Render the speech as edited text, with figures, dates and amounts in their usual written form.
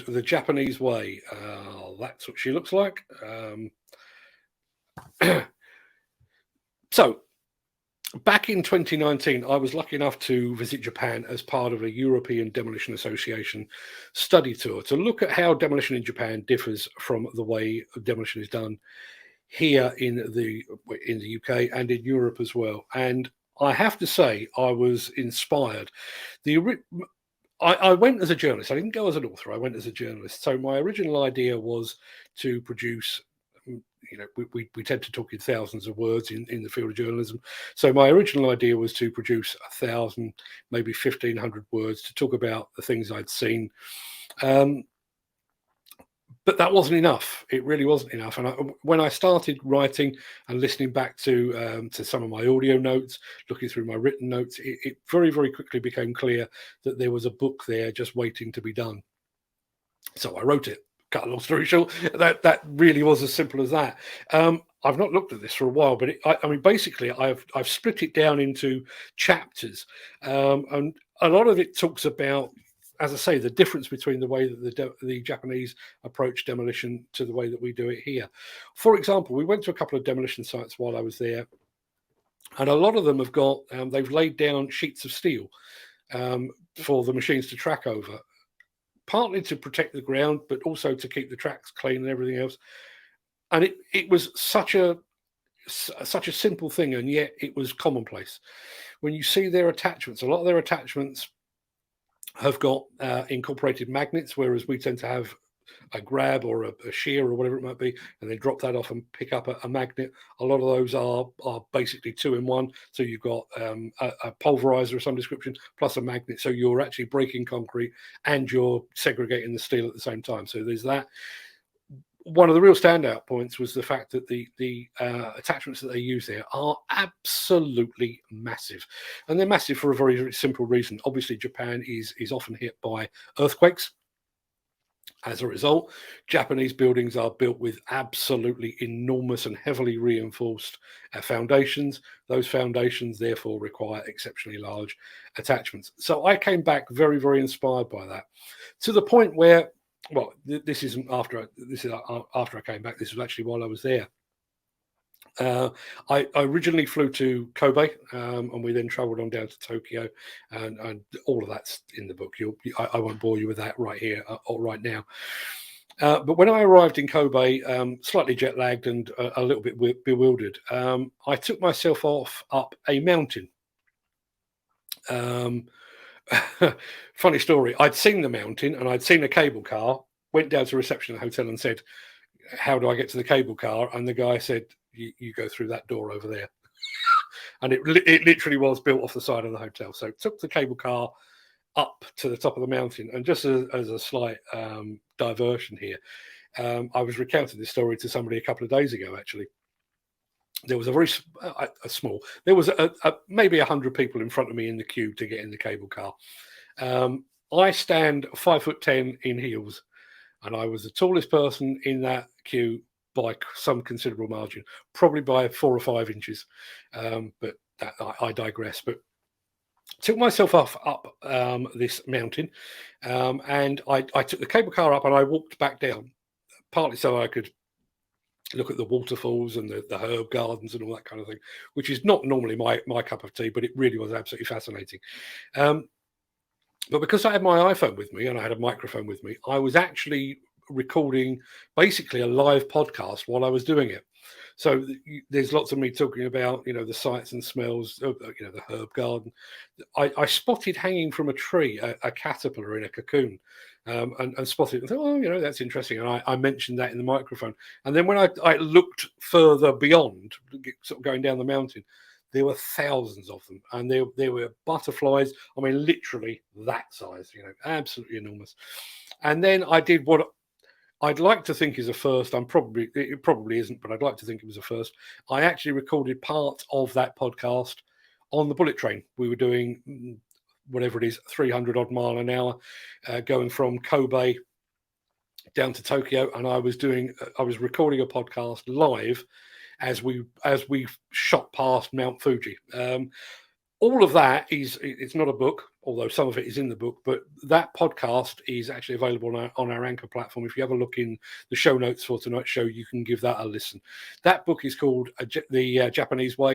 The Japanese Way. That's what she looks like. So, back in 2019, I was lucky enough to visit Japan as part of a European Demolition Association study tour to look at how demolition in Japan differs from the way demolition is done here in the UK and in Europe as well. And I have to say, I was inspired. I went as a journalist. I didn't go as an author. I went as a journalist. So my original idea was to produce. We tend to talk in thousands of words in the field of journalism. So my original idea was to produce 1,000, maybe 1,500 words to talk about the things I'd seen. But that wasn't enough. It really wasn't enough. And when I started writing and listening back to some of my audio notes, looking through my written notes, it very, very quickly became clear that there was a book there just waiting to be done. So I wrote it. Cut a long story short, that really was as simple as that. I've not looked at this for a while, but basically, I've split it down into chapters, and a lot of it talks about, as I say, the difference between the way that the Japanese approach demolition to the way that we do it here. For example, we went to a couple of demolition sites while I was there, and a lot of them have got they've laid down sheets of steel for the machines to track over, partly to protect the ground, but also to keep the tracks clean and everything else. And it was such a simple thing, and yet it was commonplace. When you see their attachments, a lot of their attachments have got incorporated magnets, whereas we tend to have a grab or a shear or whatever it might be, and then drop that off and pick up a magnet. A lot of those are basically 2-in-1. So you've got a pulverizer of some description plus a magnet. So you're actually breaking concrete and you're segregating the steel at the same time. So there's that. One of the real standout points was the fact that the attachments that they use there are absolutely massive. And they're massive for a very, very simple reason. Obviously, Japan is often hit by earthquakes. As a result, Japanese buildings are built with absolutely enormous and heavily reinforced foundations. Those foundations, therefore, require exceptionally large attachments. So I came back very, very inspired by that, to the point where, well, this is after I came back. This was actually while I was there. I originally flew to Kobe, and we then travelled on down to Tokyo, and all of that's in the book. I won't bore you with that right here or right now. But when I arrived in Kobe, slightly jet lagged and a little bit bewildered, I took myself up a mountain. Funny story. I'd seen the mountain and I'd seen a cable car. Went down to reception at the hotel and said, "How do I get to the cable car?" And the guy said, you go through that door over there. And it literally was built off the side of the hotel. So took the cable car up to the top of the mountain. And just as a slight diversion here, I was recounting this story to somebody a couple of days ago, actually. There was there was maybe 100 people in front of me in the queue to get in the cable car. I stand 5'10" in heels, and I was the tallest person in that queue by some considerable margin, probably by 4 or 5 inches. But I digress. But took myself up this mountain, and I took the cable car up and I walked back down, partly so I could look at the waterfalls and the herb gardens and all that kind of thing, which is not normally my cup of tea, but it really was absolutely fascinating. But because I had my iPhone with me and I had a microphone with me, I was actually recording basically a live podcast while I was doing it. So there's lots of me talking about, the sights and smells of, the herb garden. I spotted hanging from a tree a caterpillar in a cocoon, and spotted it and thought, that's interesting. And I mentioned that in the microphone. And then when I looked further beyond, sort of going down the mountain, there were thousands of them, and there were butterflies. I mean, literally that size, absolutely enormous. And then I did what I'd like to think is a first. It probably isn't, but I'd like to think it was a first. I actually recorded part of that podcast on the bullet train. We were doing whatever it is, 300 odd mile an hour, going from Kobe down to Tokyo, and I was recording a podcast live as we shot past Mount Fuji. All of that it's not a book. although some of it is in the book. But that podcast is actually available on our Anchor platform. If you have a look in the show notes for tonight's show, you can give that a listen. That book is called The Japanese Way.